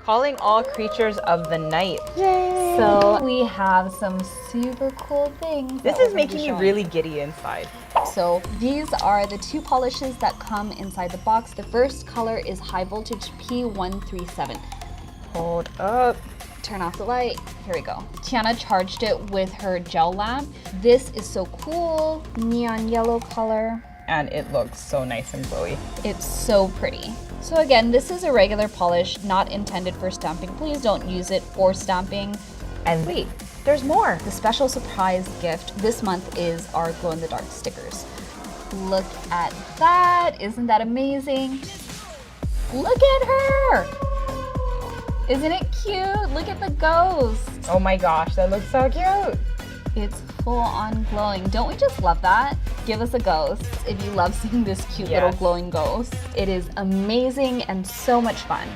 calling all creatures of the night. Yay! So we have some super cool things. This is making me really giddy inside. So these are the 2 polishes that come inside the box. The first color is high voltage P137. Hold up. Turn off the light. Here we go. Tiana charged it with her gel lamp. This is so cool. Neon yellow color. And it looks so nice and glowy. It's so pretty. So again, this is a regular polish, not intended for stamping. Please don't use it for stamping. And wait, there's more. The special surprise gift this month is our glow-in-the-dark stickers. Look at that. Isn't that amazing? Look at her. Isn't it cute? Look at the ghost. Oh my gosh, that looks so cute. It's full on glowing. Don't we just love that? Give us a ghost if you love seeing this cute little glowing ghost. It is amazing and so much fun.